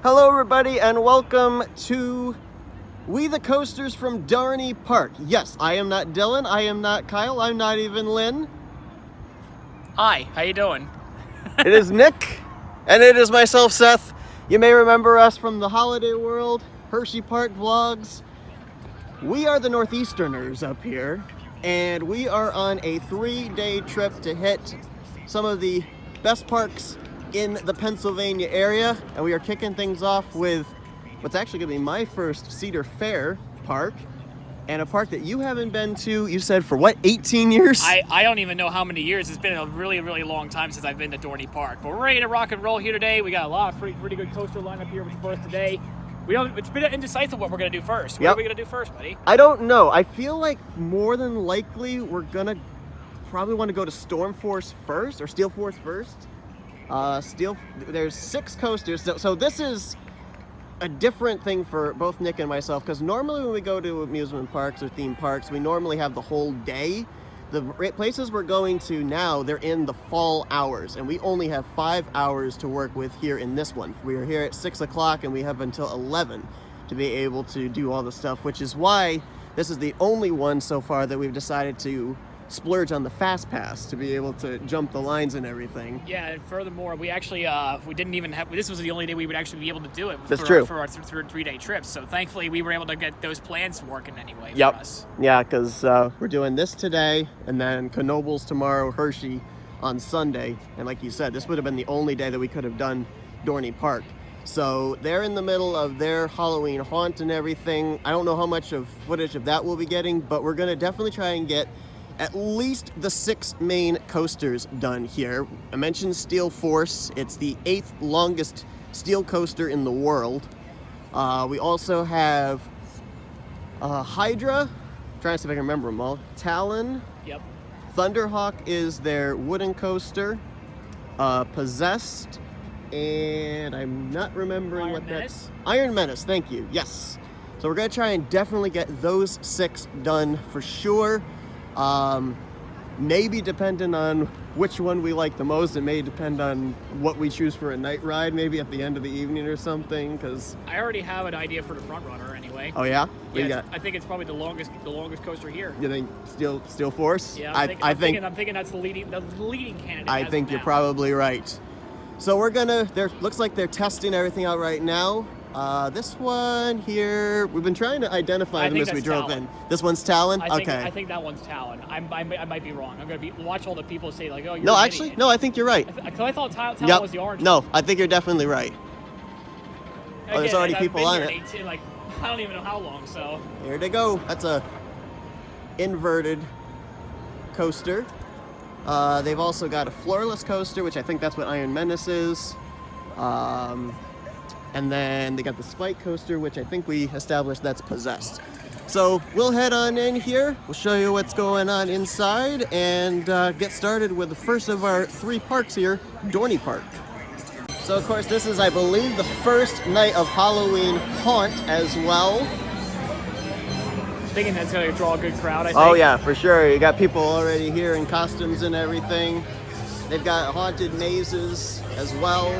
Hello everybody and welcome to We the Coasters from Dorney Park. Yes, I am not Dillon, I am not Kyle, I'm not even Lynne. Hi, how you doing? It is Nick, and it is myself, Seth. You may remember us from the Holiday World, Hershey Park vlogs. We are the Northeasterners up here, and we are on a 3-day trip to hit some of the best parks in the Pennsylvania area, and we are kicking things off with what's actually going to be my first Cedar Fair park, and a park that you haven't been to, you said, for what, 18 years? I don't even know how many years. It's been a really, really long time since I've been to Dorney Park. But we're ready to rock and roll here today. We got a lot of pretty good coaster lineup here for us today. It's been indecisive what we're going to do first. What are we going to do first, buddy? I don't know. I feel like more than likely we're going to probably want to go to Storm Force first, or Steel Force first. There's 6 coasters, so this is a different thing for both Nick and myself, because normally when we go to amusement parks or theme parks, we normally have the whole day. The places we're going to now, they're in the fall hours, and we only have 5 hours to work with here in this one. We are here at 6 o'clock and we have until 11 to be able to do all the stuff, which is why this is the only one so far that we've decided to splurge on the fast pass to be able to jump the lines and everything. Yeah, and furthermore, we actually we didn't even have. This was the only day we would actually be able to do it. That's true. For our 3-day trip. So thankfully, we were able to get those plans working anyway. Yep. For us. Yeah, because we're doing this today, and then Knoebels tomorrow, Hershey on Sunday. And like you said, this would have been the only day that we could have done Dorney Park. So they're in the middle of their Halloween haunt and everything. I don't know how much of footage of that we'll be getting, but we're gonna definitely try and get at least the 6 main coasters done here. I mentioned Steel Force. It's the 8th longest steel coaster in the world. We also have Hydra. I'm trying to see if I can remember them all. Talon. Yep. Thunderhawk is their wooden coaster. Possessed. And I'm not remembering what that's. Iron Menace, thank you. Yes. So we're gonna try and definitely get those 6 done for sure. Maybe depending on which one we like the most, it may depend on what we choose for a night ride, maybe at the end of the evening or something, because I already have an idea for the front runner anyway. Oh yeah? Yeah, I think it's probably the longest coaster here. You think Steel Force? Yeah, I'm thinking that's the leading candidate. I think you're probably right. So we're gonna, looks like they're testing everything out right now. This one here, we've been trying to identify them as we drove in. This one's Talon? Okay. I think that one's Talon. I might be wrong. I'm going to watch all the people say, like, oh, you're No, actually, no, I think you're right. Because I thought Talon was the orange. No, I think you're definitely right. Again, there's already I've people been on here it. 18, like, I don't even know how long, so. Here they go. That's a inverted coaster. They've also got a floorless coaster, which I think that's what Iron Menace is. And then they got the spike coaster, which I think we established that's Possessed. So we'll head on in here. We'll show you what's going on inside and get started with the first of our 3 parks here, Dorney Park. So of course this is, I believe, the first night of Halloween haunt as well. Thinking that's going to draw a good crowd, I think. Oh yeah, for sure. You got people already here in costumes and everything. They've got haunted mazes as well.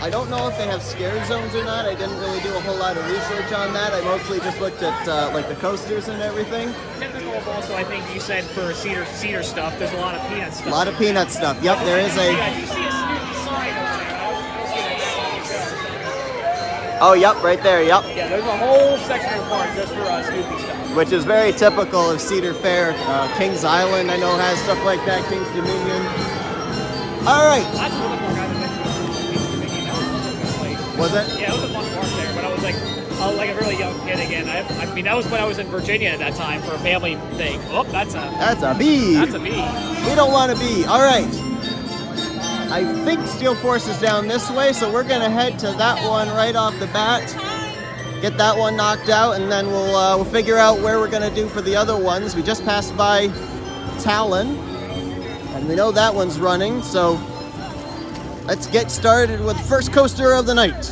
I don't know if they have scare zones or not. I didn't really do a whole lot of research on that. I mostly just looked at like the coasters and everything. Typical of also, I think you said for cedar stuff, there's a lot of peanut stuff. A lot of peanut stuff. Yep, there is a. Yeah, do you see a Snoopy sign over there? Oh, yep, right there. Yep. Yeah, there's a whole section of the park just for Snoopy stuff. Which is very typical of Cedar Fair. Kings Island, I know, has stuff like that. Kings Dominion. All right. That's one of the more guys that Was it? Yeah, it was a fun park there, but I was like a really young kid again. I mean, that was when I was in Virginia at that time for a family thing. Oh, that's a bee. That's a bee. We don't want to be. All right. I think Steel Force is down this way, so we're gonna head to that one right off the bat. Get that one knocked out, and then we'll figure out where we're gonna do for the other ones. We just passed by Talon, and we know that one's running, so let's get started with the first coaster of the night.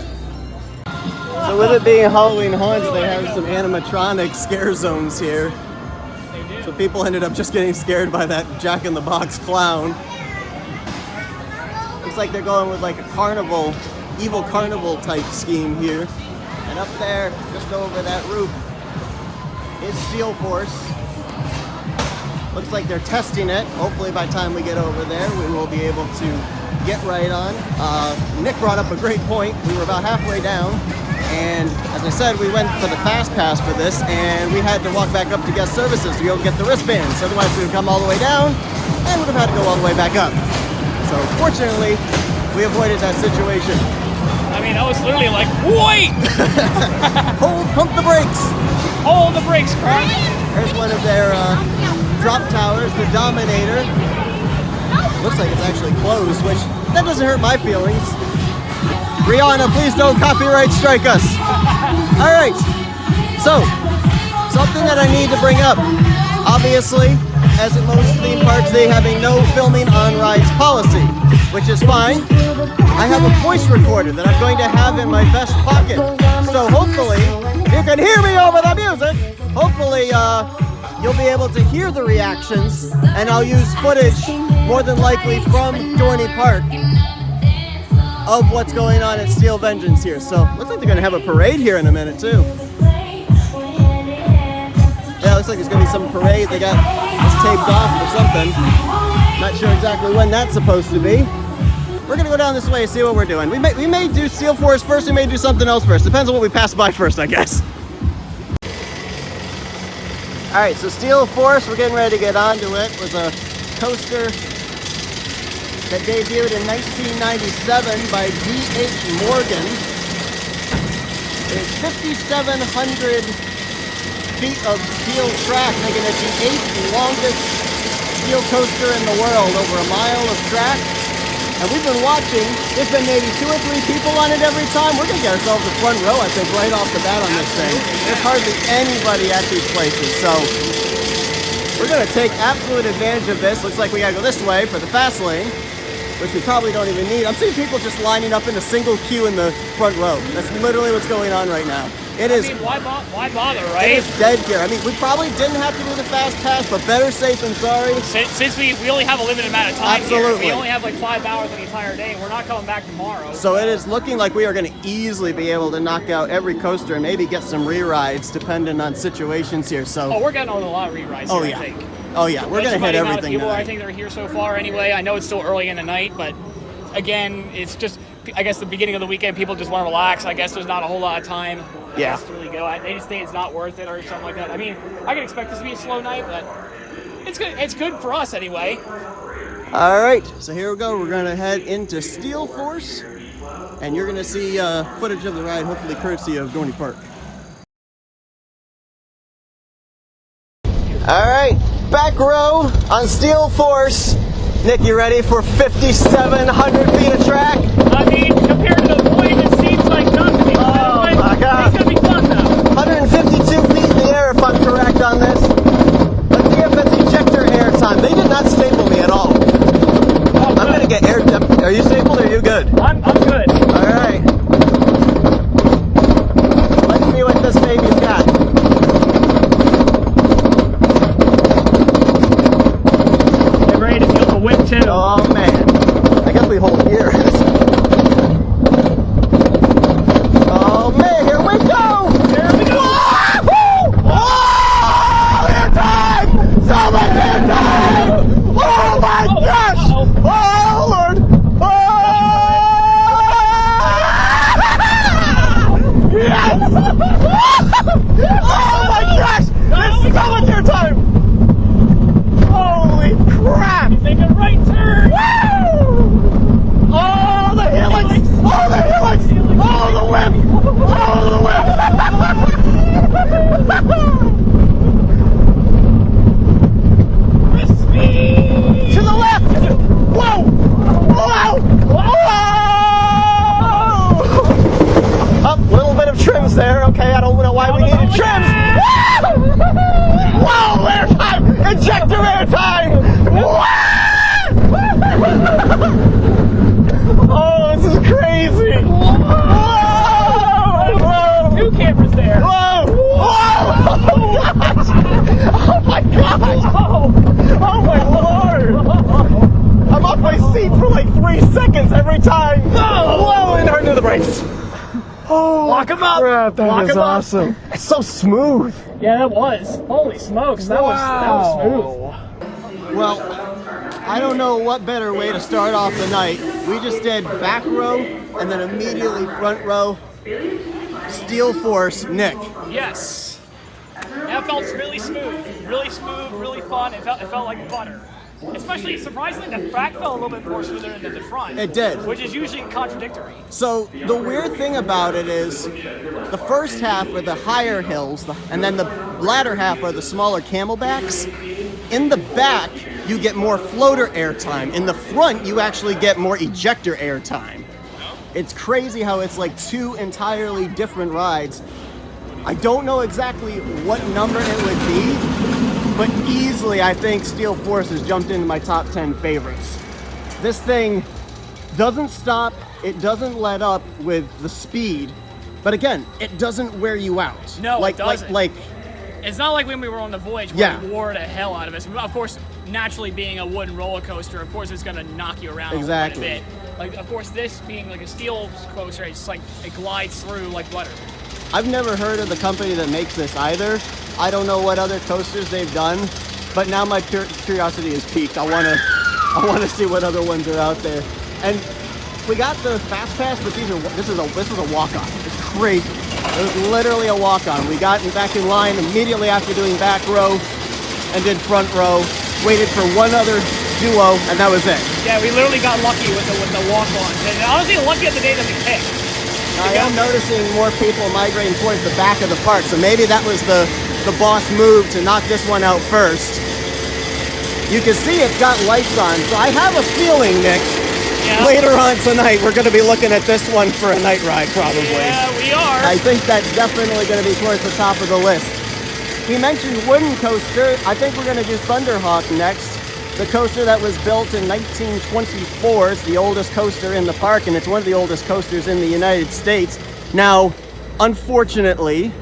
So with it being Halloween haunts, they have some animatronic scare zones here. So people ended up just getting scared by that Jack-in-the-Box clown. Looks like they're going with like a carnival evil carnival type scheme here. And up there, just over that roof, is Steel Force. Looks like they're testing it. Hopefully by the time we get over there, we will be able to get right on. Nick brought up a great point. We were about halfway down, and as I said, we went for the fast pass for this, and we had to walk back up to guest services to go get the wristbands. Otherwise, we would come all the way down, and would have had to go all the way back up. So fortunately, we avoided that situation. I mean, I was literally like, wait! Pump the brakes! Hold the brakes, Carl. There's one of their drop towers, the Dominator. Looks like it's actually closed, which that doesn't hurt my feelings. Rihanna, please don't copyright strike us. All right, so something that I need to bring up. Obviously, as in most theme parks, they have a no filming on rides policy, which is fine. I have a voice recorder that I'm going to have in my vest pocket. So hopefully, you can hear me over the music. Hopefully, you'll be able to hear the reactions, and I'll use footage, more than likely from Dorney Park, of what's going on at Steel Vengeance here. So, looks like they're going to have a parade here in a minute, too. Yeah, looks like there's going to be some parade. They got this taped off or something. Not sure exactly when that's supposed to be. We're going to go down this way and see what we're doing. We may do Steel Force first, we may do something else first. Depends on what we pass by first, I guess. Alright, so Steel Force, we're getting ready to get onto it. It was a coaster that debuted in 1997 by D.H. Morgan. It's 5,700 feet of steel track, making it the 8th longest steel coaster in the world, over a mile of track. And we've been watching, there's been maybe 2 or 3 people on it every time. We're gonna get ourselves a front row, I think, right off the bat on this thing. There's hardly anybody at these places, so we're gonna take absolute advantage of this. Looks like we gotta go this way for the fast lane, which we probably don't even need. I'm seeing people just lining up in a single queue in the front row. That's literally what's going on right now. It is. I mean, why bother, right? It is dead here. I mean, we probably didn't have to do the fast pass, but better safe than sorry. Since we only have a limited amount of time Absolutely. here, we only have like 5 hours the entire day, and we're not coming back tomorrow. So it is looking like we are going to easily be able to knock out every coaster and maybe get some re-rides depending on situations here. So. Oh, we're getting on a lot of re-rides here, yeah. I think. Oh yeah, we're going to hit everything people, tonight. I think they're here so far anyway. I know it's still early in the night, but again, it's just, I guess the beginning of the weekend, people just want to relax. I guess there's not a whole lot of time. Yeah. To really go. They just think it's not worth it or something like that. I mean, I can expect this to be a slow night, but it's good. It's good for us anyway. All right, so here we go. We're going to head into Steel Force, and you're going to see footage of the ride, hopefully courtesy of Dorney Park. All right, back row on Steel Force. Nick, you ready for 5,700 feet of track? I mean, compared to the point, it seems like nothing. Oh my God. It's gonna be fun though. 152 feet in the air, if I'm correct on this. Let's see if it's ejector air time. They did not staple me at all. Oh, I'm gonna get air. Are you stapled or are you good? I'm good. All right. Let's see what this baby's got. Get ready to feel the whip too. Oh man. I guess we hold here. Oh man, here we go! There we go! Woo! Oh, air time! So much air time! Oh my gosh! Oh Lord! Oh! Yes! Oh my gosh! There's so much air time! Holy crap! Make a right turn! Woo! Oh, the helix! Oh, the helix! Oh, the whip! Oh, the whip! Speed! To the left! Whoa! Whoa! Whoa! Up, little bit of trims there. Okay, I don't know why we needed trims. Whoa! Air time! Ejector air time! Oh, this is crazy! Whoa! Whoa! 2 cameras there. Whoa! Whoa! Oh my gosh! Oh my Lord! I'm off my seat for like 3 seconds every time. Whoa! And hard to the brake. Oh, lock him up. Crap, that Lock is him up. awesome. It's so smooth. Yeah, that was. Holy smokes, that was smooth. Well, I don't know what better way to start off the night. We just did back row and then immediately front row. Steel Force, Nick. Yes. That felt really smooth, really fun. It felt like butter. Especially, surprisingly, the back felt a little bit more smoother than the front. It did. Which is usually contradictory. So the weird thing about it is the first half are the higher hills, and then the latter half are the smaller camelbacks. In the back, you get more floater airtime. In the front, you actually get more ejector airtime. It's crazy how it's like two entirely different rides. I don't know exactly what number it would be, but easily I think Steel Force has jumped into my top 10 favorites. This thing doesn't stop, it doesn't let up with the speed, but again, it doesn't wear you out. No, it doesn't. Like it's not like when we were on the Voyage where it wore the hell out of us. Of course, naturally being a wooden roller coaster, of course it's going to knock you around quite a bit. Like, of course, this being like a steel coaster, it's like it glides through like butter. I've never heard of the company that makes this either. I don't know what other coasters they've done, but now my curiosity is piqued. I want to see what other ones are out there. And we got the fast pass, but this was a walk-on. It's crazy. It was literally a walk-on. We got back in line immediately after doing back row and did front row. Waited for one other duo, and that was it. Yeah, we literally got lucky with the walk-ons. And honestly, lucky at the day that we picked. I am noticing more people migrating towards the back of the park, so maybe that was the boss move to knock this one out first. You can see it's got lights on, so I have a feeling, Nick, later on tonight we're going to be looking at this one for a night ride, probably. Yeah, we are. I think that's definitely going to be towards the top of the list. We mentioned wooden coaster. I think we're going to do Thunderhawk next. The coaster that was built in 1924. It's the oldest coaster in the park, and it's one of the oldest coasters in the United States. Now, unfortunately,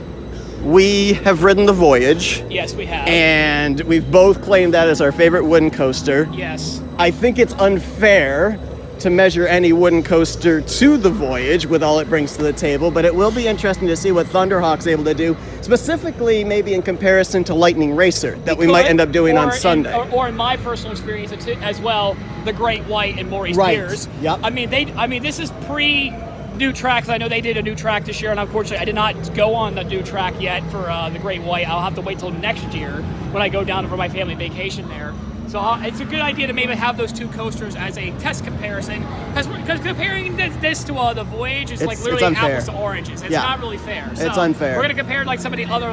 we have ridden the Voyage. Yes, we have. And we've both claimed that as our favorite wooden coaster. Yes. I think it's unfair to measure any wooden coaster to the Voyage with all it brings to the table, but it will be interesting to see what Thunderhawk's able to do, specifically maybe in comparison to Lightning Racer that we might end up doing on Sunday. Or in my personal experience as well, the Great White and Maurice Piers. Yep. I mean, this is pre-new tracks. I know they did a new track this year, and unfortunately I did not go on the new track yet for the Great White. I'll have to wait till next year when I go down for my family vacation there. So it's a good idea to maybe have those two coasters as a test comparison, because comparing this to the Voyage is like literally apples to oranges. It's not really fair. So it's unfair. We're going to compare like some of the other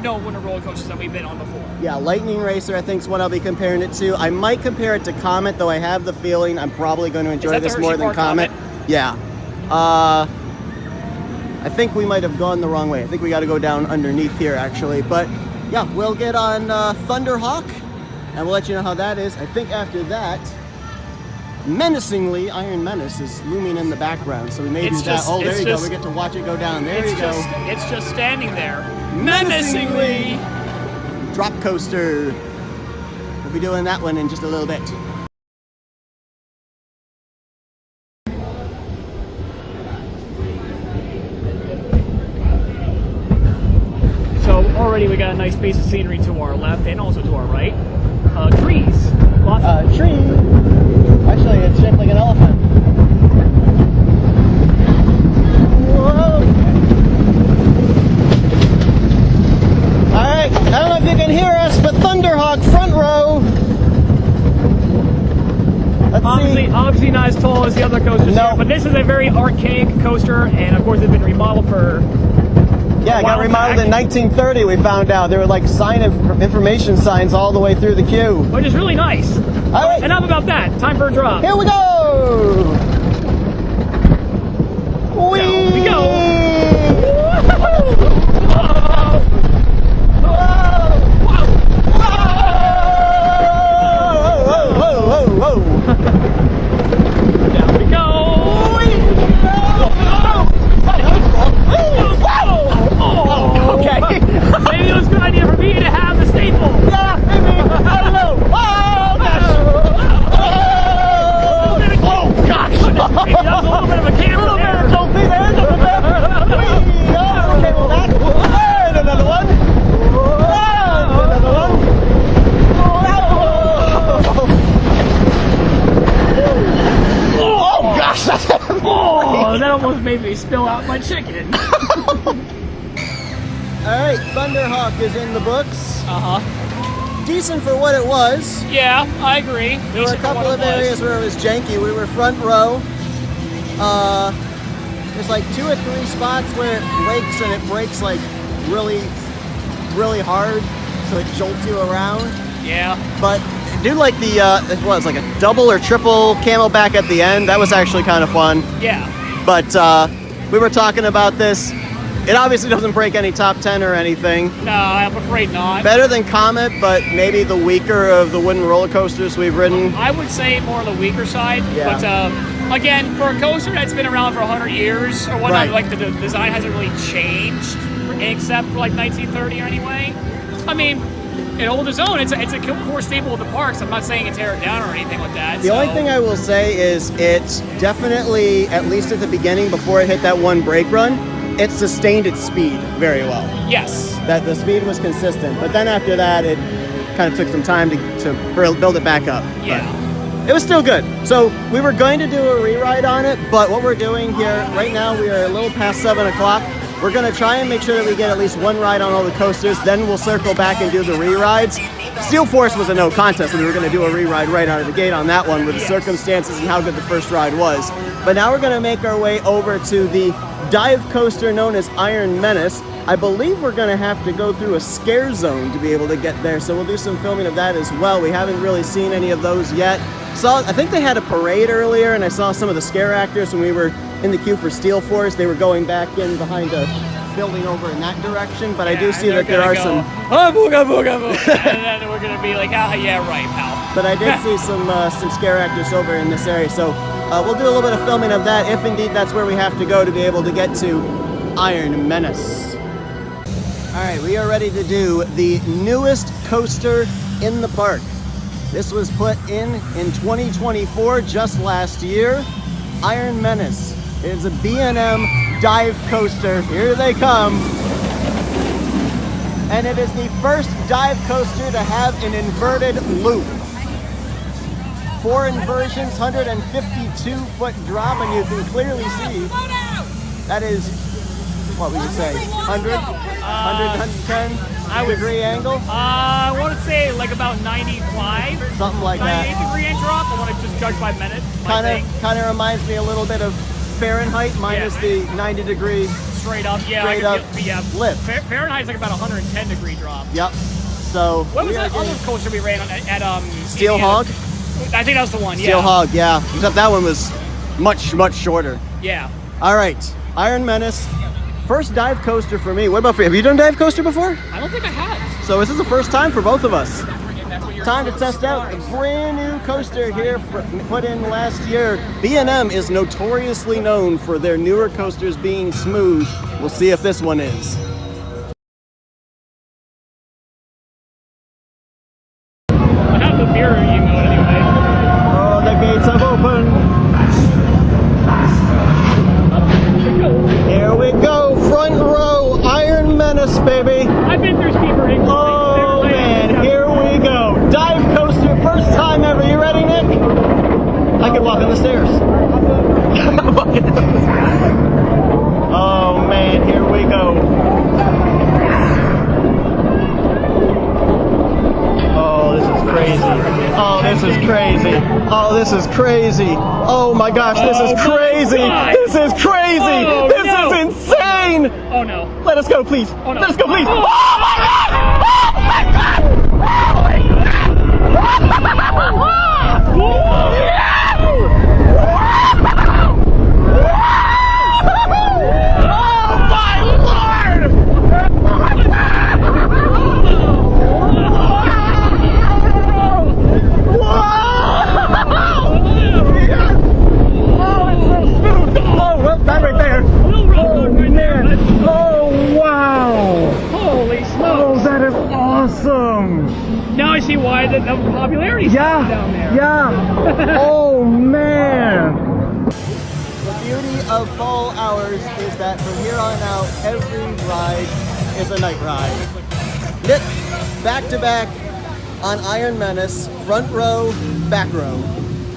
no winter roller coasters that we've been on before. Yeah, Lightning Racer I think is what I'll be comparing it to. I might compare it to Comet, though I have the feeling I'm probably going to enjoy this more than Comet. Yeah. I think we might have gone the wrong way. I think we got to go down underneath here actually. But yeah, we'll get on Thunderhawk. And we'll let you know how that is. I think after that, menacingly, Iron Menace is looming in the background. So we may do that. Oh, there you go. We get to watch it go down. There you go. It's just standing there. Menacingly. Drop coaster. We'll be doing that one in just a little bit. So already we got a nice piece of scenery to our left and also to our right. Trees. Tree. Actually, it's shaped like an elephant. Whoa. Alright, I don't know if you can hear us, but Thunderhawk front row. Obviously not as tall as the other coasters here, but this is a very archaic coaster, and of course it's been remodeled for Yeah, it got remodeled in 1930, we found out. There were like information signs all the way through the queue. Which is really nice. All right. Enough about that. Time for a drop. Here we go! Whee! We go! Down we go! Okay. Maybe it was a good idea for me to have the staple. Yeah, maybe. I don't know. Oh gosh! Maybe that was a little bit of a camera there. Don't be there. always spill out my chicken. Alright, Thunderhawk is in the books. Uh-huh. Decent for what it was. Yeah, I agree. There were a couple of areas where it was janky. We were front row. There's like 2 or 3 spots where it breaks, and it breaks like really, really hard, so it jolts you around. Yeah. But I do like the, it was like a double or triple camelback at the end. That was actually kind of fun. Yeah. But we were talking about this. It obviously doesn't break any top 10 or anything. No, I'm afraid not. Better than Comet, but maybe the weaker of the wooden roller coasters we've ridden. I would say more on the weaker side. Yeah. But again, for a coaster that's been around for 100 years or whatnot, Right. like the design hasn't really changed, except for like 1930 or anyway. I mean, it holds its own. It's a core staple of the parks. I'm not saying to tear it down or anything like that. The only thing I will say is it's definitely, at least at the beginning, before it hit that one brake run, it sustained its speed very well. Yes. That the speed was consistent, but then after that, it kind of took some time to build it back up. Yeah. But it was still good. So we were going to do a re-ride on it, but what we're doing here right now, we are a little past 7 o'clock. We're going to try and make sure that we get at least one ride on all the coasters, then we'll circle back and do the re-rides. Steel Force was a no contest, and we were going to do a re-ride right out of the gate on that one with the circumstances and how good the first ride was. But now we're going to make our way over to the dive coaster known as Iron Menace. I believe we're going to have to go through a scare zone to be able to get there, so we'll do some filming of that as well. We haven't really seen any of those yet. I think they had a parade earlier, and I saw some of the scare actors when we were in the queue for Steel Force. They were going back in behind a building over in that direction, but I do see that there are some... Oh, booga, booga, booga. And then we're going to be like, ah, yeah, right, pal. But I did see some scare actors over in this area, so we'll do a little bit of filming of that, if indeed that's where we have to go to be able to get to Iron Menace. Alright, we are ready to do the newest coaster in the park. This was put in 2024, just last year. Iron Menace. It is a B&M dive coaster. Here they come. And it is the first dive coaster to have an inverted loop. 4 inversions, 152-foot drop, and you can clearly see that is, what would you say, 100, 110 degree angle? I want to say like about 95. Something like that. 98 degree end drop. I want to just judge by minute. Kind of reminds me a little bit of Fahrenheit minus the 90 degree straight up. Yeah, straight up lift. Fahrenheit's like about 110 degree drop. Yep. So what was that other coaster we ran on at Steel Indiana? Hog? I think that was the one. Steel Hog, yeah. Except that one was much shorter. Yeah. All right, Iron Menace. First dive coaster for me. What about for you? Have you done dive coaster before? I don't think I have. So this is the first time for both of us. Time to test out the brand new coaster here put in last year. B&M is notoriously known for their newer coasters being smooth. We'll see if this one is. I have the mirror emote anyway. Oh, the gates have opened. Here we go, front row, Iron Menace, baby. I've been through steeper inclines. Oh man, here we go. Dive coaster, first time ever. You ready, Nick? I could walk on the stairs. Oh man, here we go. Oh, this is crazy. Oh, this is crazy. Oh, this is crazy. Oh my gosh, this is crazy. This is crazy. This is insane. Oh no. Let us go, please. Oh, no. Let us go, please. Oh. Oh my God! Oh my God! Oh Now I see why the popularity is down there. Yeah. Oh man. The beauty of fall hours is that from here on out, every ride is a night ride. Nick, back to back on Iron Menace, front row, back row.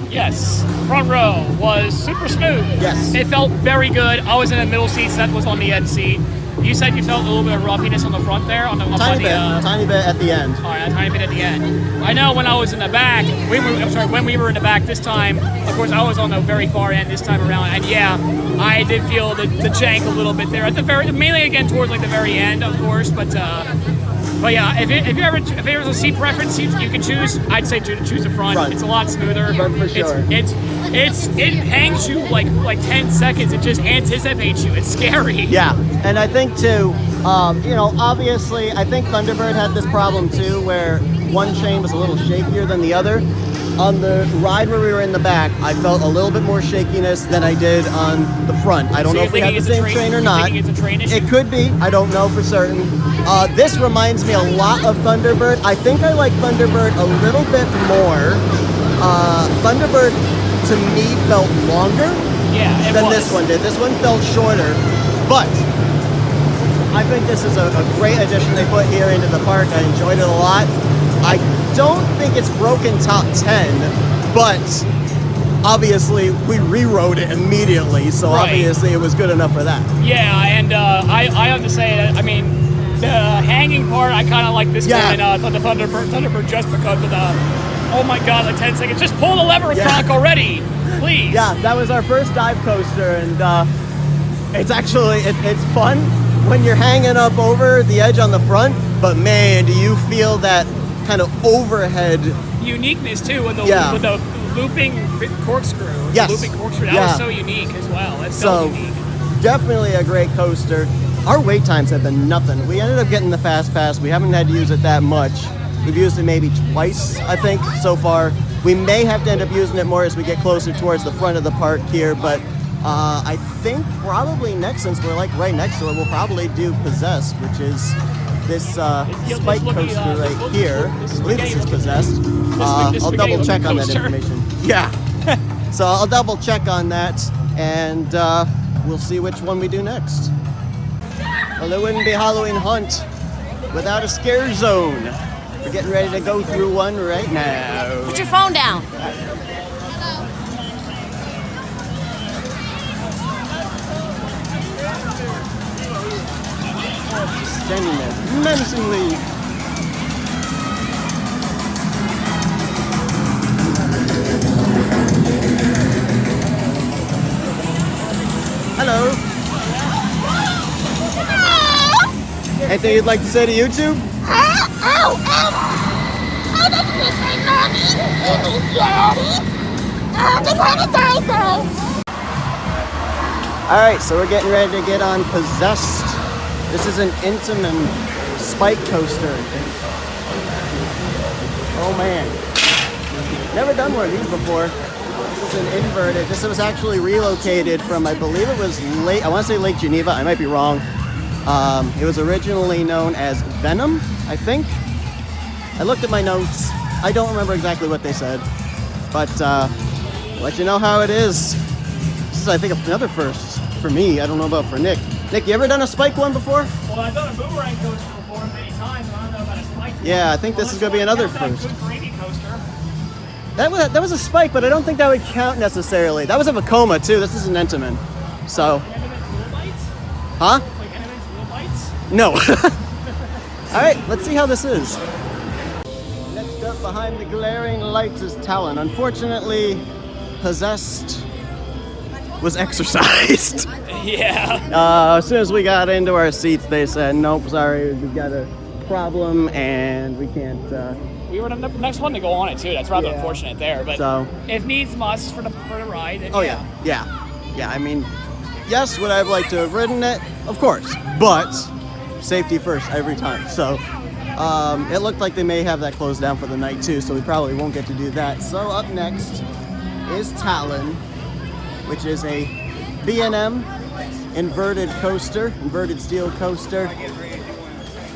Yes, front row was super smooth. Yes. It felt very good. I was in the middle seat, Seth was on the end seat. You said you felt a little bit of ruffiness on the front there? Tiny bit at the end. All right, a tiny bit at the end. I know when I was in the back, when we were in the back this time, of course I was on the very far end this time around, and yeah, I did feel the jank a little bit there at the mainly again towards like the very end, of course, but yeah, if there was a seat preference you can choose, I'd say choose the front. It's a lot smoother. Front for sure. It hangs you like 10 seconds. It just anticipates you. It's scary. Yeah, and I think too, obviously, I think Thunderbird had this problem too, where one chain was a little shakier than the other. On the ride where we were in the back, I felt a little bit more shakiness than I did on the front. I don't know if we have the same train or not. It's a train issue? It could be. I don't know for certain. This reminds me a lot of Thunderbird. I think I like Thunderbird a little bit more. Thunderbird, to me, felt longer than this one did. This one felt shorter, but I think this is a great addition they put here into the park. I enjoyed it a lot. I don't think it's broken top 10, but obviously we rewrote it immediately, so obviously it was good enough for that. Yeah, and I have to say that, I mean, the hanging part, I kind of like this one on the Thunderbird just because of the, oh my god, like 10 seconds. Just pull the lever, Kronk, already, please. Yeah, that was our first dive coaster, and it's actually, it's fun when you're hanging up over the edge on the front, but man, do you feel that kind of overhead uniqueness too with the looping corkscrew. Yes. The looping corkscrew. That was so unique as well. That's so unique. Definitely a great coaster. Our wait times have been nothing. We ended up getting the fast pass. We haven't had to use it that much. We've used it maybe twice, I think, so far. We may have to end up using it more as we get closer towards the front of the park here, but I think probably next, since we're like right next to it, we'll probably do Possessed, which is this spike coaster right here. I believe this is Possessed. I'll double check on that information. Yeah. So I'll double check on that, and we'll see which one we do next. Well, there wouldn't be Halloween Hunt without a scare zone. We're getting ready to go through one right now. Put your phone down. Standing there menacingly. Hello. Anything you'd like to say to YouTube? Alright, so we're getting ready to get on Possessed. This is an Intamin spike coaster. Oh man. Never done one of these before. This is an inverted. This was actually relocated from, I believe it was I want to say Lake Geneva, I might be wrong. It was originally known as Venom, I think. I looked at my notes. I don't remember exactly what they said. But I'll let you know how it is. This is, I think, another first for me. I don't know about for Nick. Nick, you ever done a spike one before? Well, I've done a boomerang coaster before many times, but I don't know about a spike one. Yeah, I think this is going to be another first. Good gravy coaster. That was a spike, but I don't think that would count necessarily. That was a Vekoma too. This is an Intamin. So. Huh? Like Intamin's little bites? No. All right, let's see how this is. Next up behind the glaring lights is Talon. Unfortunately, Possessed was exercised. Yeah. As soon as we got into our seats, they said, nope, sorry, we've got a problem and we can't. We were the next one to go on it too. That's rather unfortunate there, but so, if needs must for the ride. Then yeah. I mean, yes, would I have liked to have ridden it? Of course, but safety first every time. So it looked like they may have that closed down for the night too, so we probably won't get to do that. So up next is Talon, which is a B&M inverted coaster, inverted steel coaster,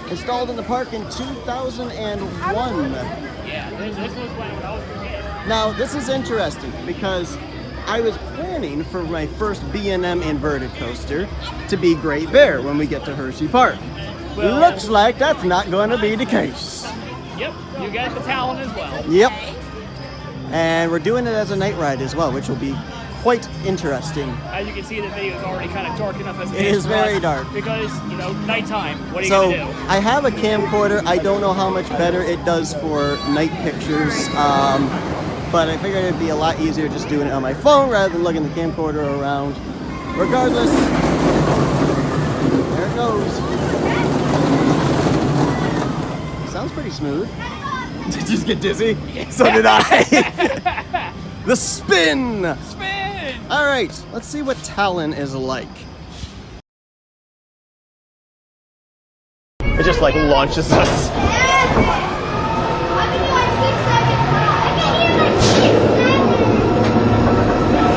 installed in the park in 2001. Yeah, this was when I was a kid. Now, this is interesting because I was planning for my first B&M inverted coaster to be Great Bear when we get to Hershey Park. Well, looks like that's not going to be the case. Yep, you got the Talon as well. Yep. And we're doing it as a night ride as well, which will be quite interesting. As you can see, the video is already kind of dark enough as it is very dark. Because, you know, nighttime. What are you so going to do? I have a camcorder. I don't know how much better it does for night pictures, but I figured it'd be a lot easier just doing it on my phone rather than lugging the camcorder around. Regardless, there it goes. Sounds pretty smooth. Did you just get dizzy? Yeah. So did I. The spin! Spin! All right, let's see what Talon is like. It just like launches us.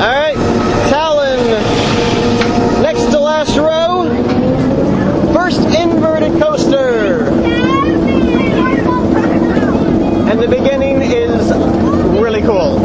All right, Talon, next to last row, first inverted coaster. And the beginning is really cool.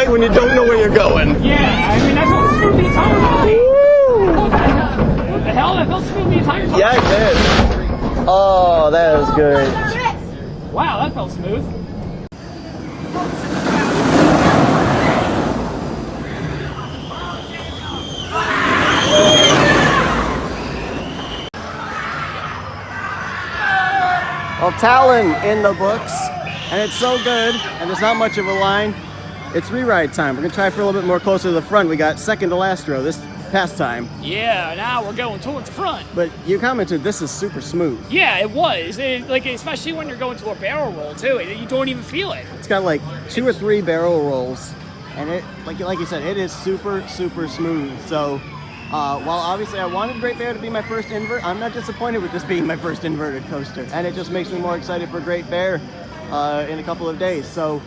When you don't know where you're going. Yeah, I mean, that felt smooth the entire time. What the hell? That felt smooth the entire time. Yeah, it did. Oh, that was good. Wow, that felt smooth. Well, Talon in the books, and it's so good, and there's not much of a line. It's re-ride time. We're gonna try for a little bit more closer to the front. We got second to last row this past time. Yeah, now we're going towards the front. But you commented this is super smooth. Yeah, it was. Like, especially when you're going to a barrel roll too. You don't even feel it. It's got like 2 or 3 barrel rolls, and it, like you said, it is super smooth. So, while obviously I wanted Great Bear to be my first invert, I'm not disappointed with this being my first inverted coaster, and it just makes me more excited for Great Bear in a couple of days. So.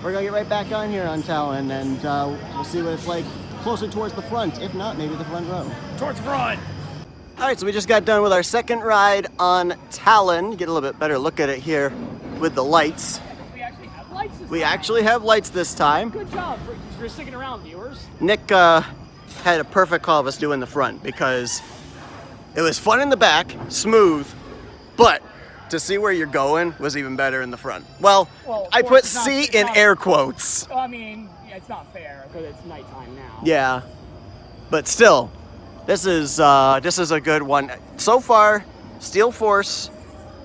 We're gonna get right back on here on Talon, and we'll see what it's like closer towards the front. If not, maybe the front row. Towards the front. All right, so we just got done with our second ride on Talon. Get a little bit better look at it here with the lights. We actually have lights this time. We actually have lights this time. Good job for sticking around, viewers. Nick had a perfect call of us doing the front because it was fun in the back, smooth, but to see where you're going was even better in the front. Well I put "see" in air quotes. I mean, it's not fair because it's nighttime now. Yeah, but still, this is a good one. So far, Steel Force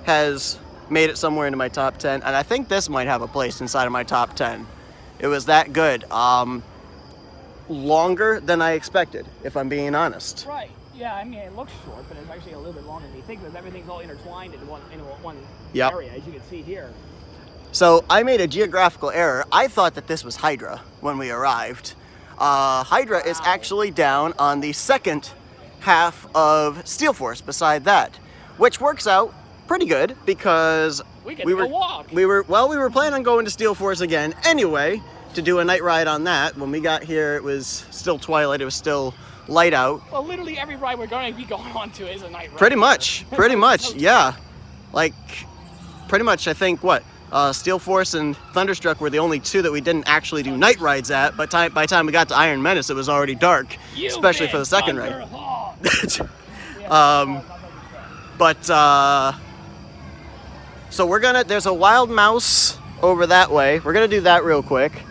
has made it somewhere into my top 10, and I think this might have a place inside of my top 10. It was that good. Longer than I expected, if I'm being honest. Right. Yeah, I mean, it looks short, but it's actually a little bit longer than you think because everything's all intertwined in one area, as you can see here. So I made a geographical error. I thought that this was Hydra when we arrived. Hydra is actually down on the second half of Steel Force beside that, which works out pretty good because we were planning on going to Steel Force again anyway to do a night ride on that. When we got here, it was still twilight. It was still light out. Well, literally every ride we're going to be going on to is a night ride. Pretty much, yeah. Like, pretty much, I think, Steel Force and Thunderstruck were the only 2 that we didn't actually do night rides at. But by the time we got to Iron Menace, it was already dark, especially for the second ride. So there's a wild mouse over that way. We're gonna do that real quick.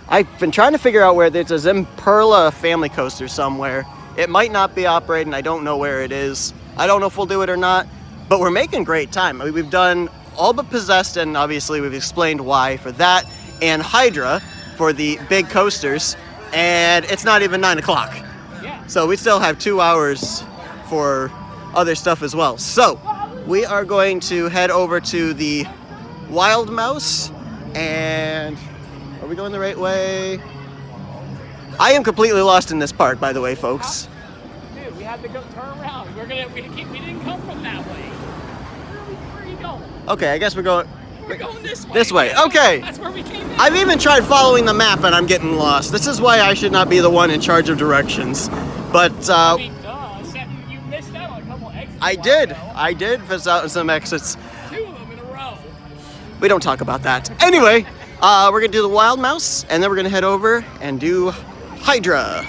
I've been trying to figure out where there's a Zimperla family coaster somewhere. It might not be operating. I don't know where it is. I don't know if we'll do it or not, but we're making great time. I mean, we've done all but Possessed, and obviously we've explained why for that, and Hydra for the big coasters, and it's not even 9 o'clock. Yeah. So we still have 2 hours for other stuff as well. So we are going to head over to the Wild Mouse, and are we going the right way? I am completely lost in this park, by the way, folks. Dude, we have to go turn around. We didn't come from that way. Where are you going? Okay, I guess we're going this way. this way. Okay. That's where we came in. I've even tried following the map and I'm getting lost. This is why I should not be the one in charge of directions. But I mean, Seth, you missed out on a couple exits. I did miss out on some exits. 2 of them in a row. We don't talk about that. Anyway, we're gonna do the Wild Mouse, and then we're gonna head over and do Hydra.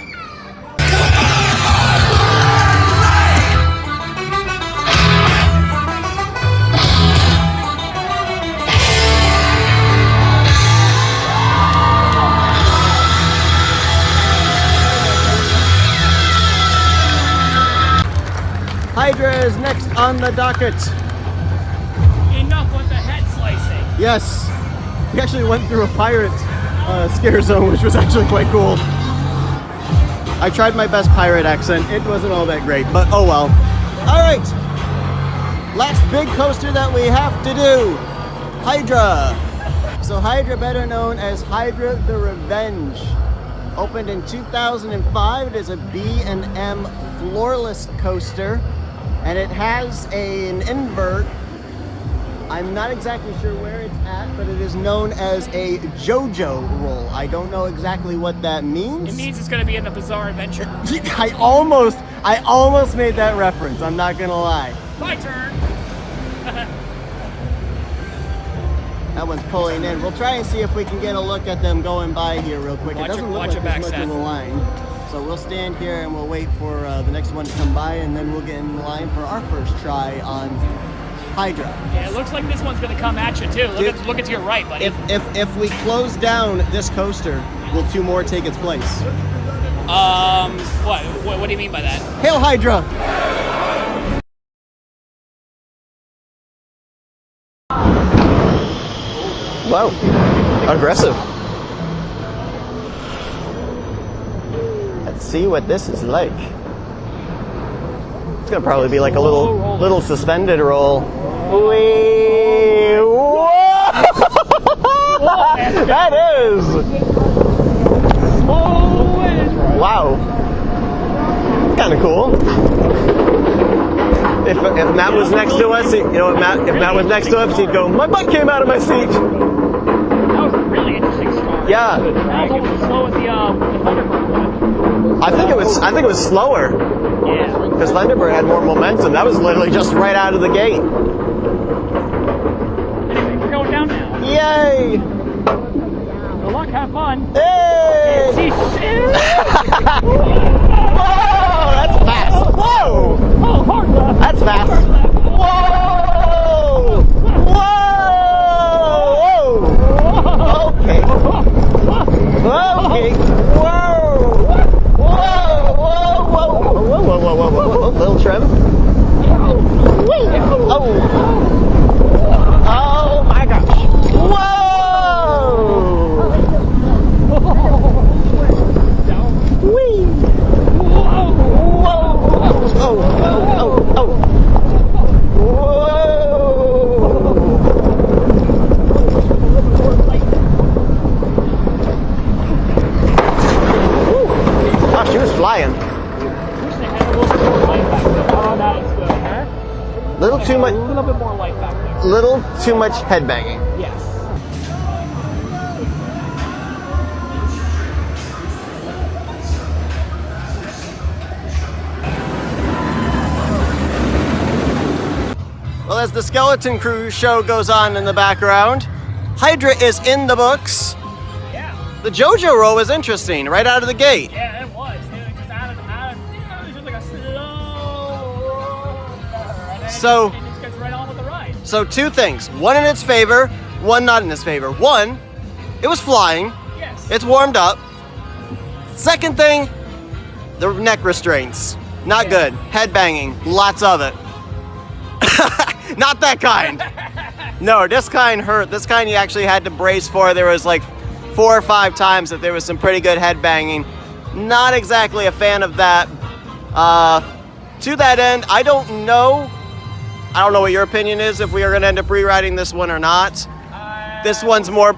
Hydra is next on the docket. Enough with the head slicing. Yes, we actually went through a pirate scare zone, which was actually quite cool. I tried my best pirate accent. It wasn't all that great, but oh well. All right, last big coaster that we have to do, Hydra. So Hydra, better known as Hydra the Revenge, opened in 2005. It is a B&M floorless coaster, and it has an invert. I'm not exactly sure where it's at, but it is known as a JoJo roll. I don't know exactly what that means. It means it's going to be in the Bizarre Adventure. I almost made that reference. I'm not gonna lie. My turn. That one's pulling in. We'll try and see if we can get a look at them going by here real quick. It doesn't look like there's much of a line. So we'll stand here and we'll wait for the next one to come by, and then we'll get in line for our first try on Hydra. Yeah, it looks like this one's gonna come at you too. Look to your right, buddy. If we close down this coaster, will 2 more take its place? What do you mean by that? Hail Hydra! Wow, aggressive. Let's see what this is like. It's gonna probably be like a little suspended roll. Whee! Whoa! That is! Wow. Kind of cool. If Matt was next to us, if Matt was next to us, he'd go, "My butt came out of my seat." That was a really interesting start. Yeah. That was a slow with the Thunderbird. I think it was slower. Yeah. Because Thunderbird had more momentum. That was literally just right out of the gate. Anyway, we're going down now. Yay! Good luck, have fun. Hey! Whoa! That's fast. Whoa! Oh, hard left. That's fast. Whoa! Whoa! Okay. Okay. Whoa! Whoa! Little trim. Oh! Oh my gosh! Whoa! Whee! Whoa! Oh! Whoa! Oh, she was flying. Little too much. A little bit more light back there. Little too much headbanging. Yes. Well, as the Skeleton Crew show goes on in the background, Hydra is in the books. Yeah. The JoJo roll was interesting right out of the gate. Yeah, it was. It was just out of it was just like a slow roll. And then So- it just gets right on with the ride. So 2 things. One in its favor, one not in its favor. One, it was flying. Yes. It's warmed up. Second thing, the neck restraints. Not good. Head banging. Lots of it. Not that kind. No, this kind hurt. This kind you actually had to brace for. There was like 4 or 5 times that there was some pretty good head banging. Not exactly a fan of that. To that end, I don't know what your opinion is if we are going to end up rewriting this one or not. This one's more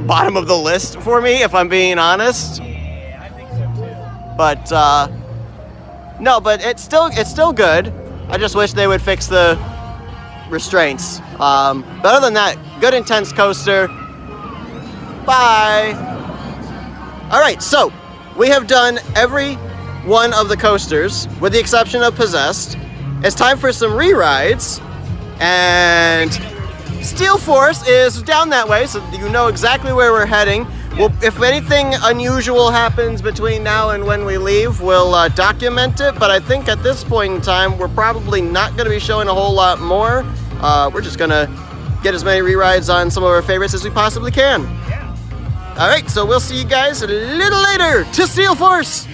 bottom of the list for me, if I'm being honest. Yeah, I think so too. But no, but it's still good. I just wish they would fix the restraints. But other than that, good intense coaster. Bye. All right, so we have done every one of the coasters with the exception of Possessed. It's time for some re-rides, and Steel Force is down that way, so you know exactly where we're heading. Well, if anything unusual happens between now and when we leave, we'll document it, but I think at this point in time, we're probably not going to be showing a whole lot more. We're just going to get as many re-rides on some of our favorites as we possibly can. Yeah. All right, so we'll see you guys a little later to Steel Force.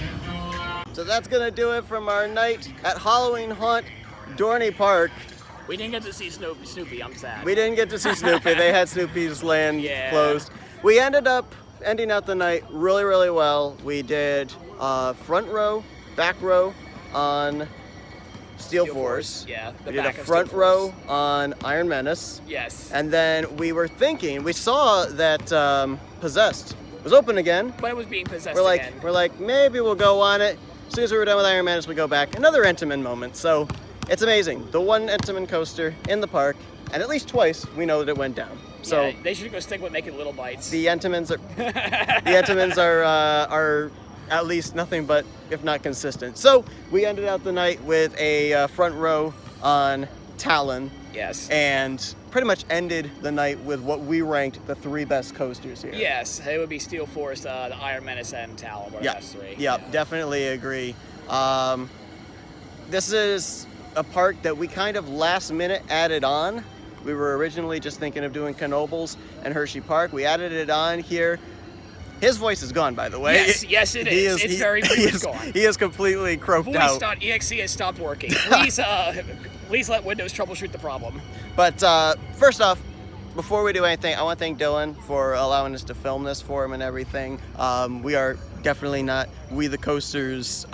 So that's going to do it from our night at Halloween Haunt Dorney Park. We didn't get to see Snoopy. I'm sad. We didn't get to see Snoopy. They had Snoopy's land closed. We ended up ending out the night really, really well. We did front row, back row on Steel Force. Yeah. We did a front row on Iron Menace. Yes. And then we were thinking, we saw that Possessed was open again. But it was being possessed again. We're like, maybe we'll go on it. As soon as we were done with Iron Menace, we go back. Another Entenmann moment. So it's amazing. The one Entenmann coaster in the park, and at least twice we know that it went down. So yeah, they should go stick with making little bites. The Entenmanns are at least nothing but, if not consistent. So we ended out the night with a front row on Talon. Yes. And pretty much ended the night with what we ranked the 3 best coasters here. Yes, it would be Steel Force, the Iron Menace, and Talon were the best 3. Yeah, definitely agree. This is a park that we kind of last minute added on. We were originally just thinking of doing Knoebels and Hershey Park. We added it on here. His voice is gone, by the way. Yes, it is. It's very gone. He is completely croaked out. Voice.exe has stopped working. Please let Windows troubleshoot the problem. But first off, before we do anything, I want to thank Dillon for allowing us to film this for him and everything. We are definitely not WeTheCoasters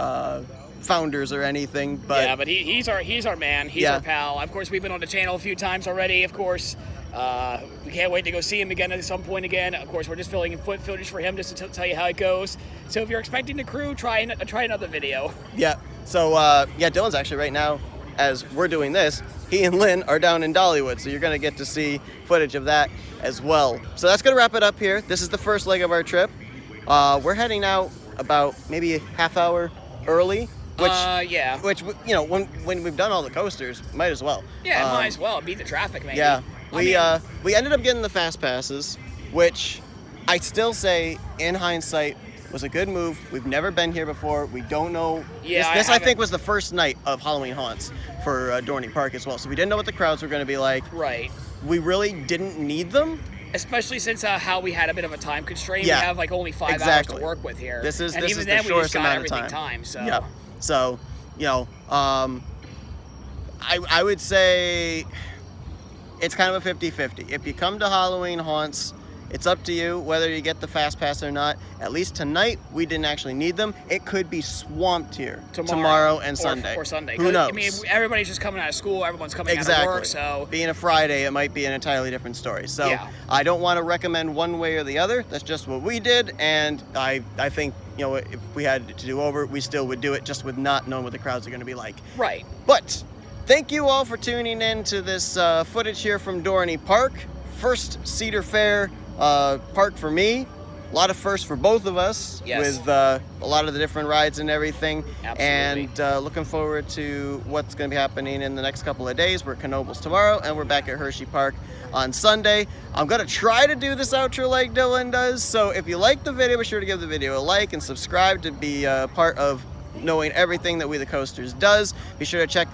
founders or anything, but yeah, but he's our man. He's our pal. Of course, we've been on the channel a few times already. Of course, we can't wait to go see him again at some point again. Of course, we're just filling in footage for him just to tell you how it goes. So if you're expecting the crew, try another video. Yeah. So Dillon's actually right now, as we're doing this, he and Lynne are down in Dollywood, so you're gonna get to see footage of that as well. So that's gonna wrap it up here. This is the first leg of our trip. We're heading out about maybe a half hour early. Which you know, when we've done all the coasters, might as well. Yeah, might as well beat the traffic, maybe. Yeah, we ended up getting the fast passes, which I still say, in hindsight, was a good move. We've never been here before. We don't know. Yeah, this I think was the first night of Halloween Haunts for Dorney Park as well, so we didn't know what the crowds were going to be like. Right. We really didn't need them. Especially since how we had a bit of a time constraint. Yeah, we have like only 5 hours to work with here. This is the shortest amount of time. So. Yeah. So, you know, I would say it's kind of a 50-50. If you come to Halloween Haunts, it's up to you whether you get the fast pass or not. At least tonight, we didn't actually need them. It could be swamped here tomorrow and Sunday. Or Sunday. Who knows? I mean, everybody's just coming out of school. Everyone's coming out of work. So being a Friday, it might be an entirely different story. So I don't want to recommend one way or the other. That's just what we did. And I think, you know, if we had to do over, we still would do it, just with not knowing what the crowds are going to be like. Right. But thank you all for tuning in to this footage here from Dorney Park. First Cedar Fair park for me. A lot of firsts for both of us, with a lot of the different rides and everything. Absolutely. And looking forward to what's going to be happening in the next couple of days. We're at Knoebels tomorrow, and we're back at Hershey Park on Sunday. I'm going to try to do this outro like Dillon does, so if you like the video, be sure to give the video a like and subscribe to be part of knowing everything that WeTheCoasters does. Be sure to check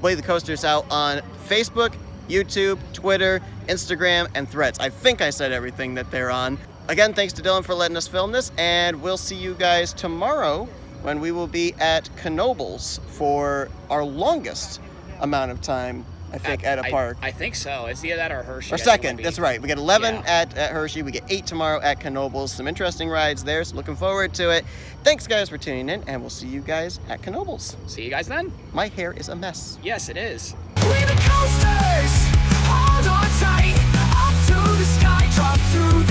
WeTheCoasters out on Facebook, YouTube, Twitter, Instagram, and Threads. I think I said everything that they're on. again, thanks to Dillon for letting us film this, and we'll see you guys tomorrow when we will be at Knoebels for our longest amount of time, I think, at a park. I think so. It's either that or Hershey. Or second, that's right. We get 11 at Hershey. We get 8 tomorrow at Knoebels. Some interesting rides there, so looking forward to it. Thanks, guys, for tuning in, and we'll see you guys at Knoebels. See you guys then. My hair is a mess. Yes, it is. We the coasters, hold on tight, up to the sky, drop through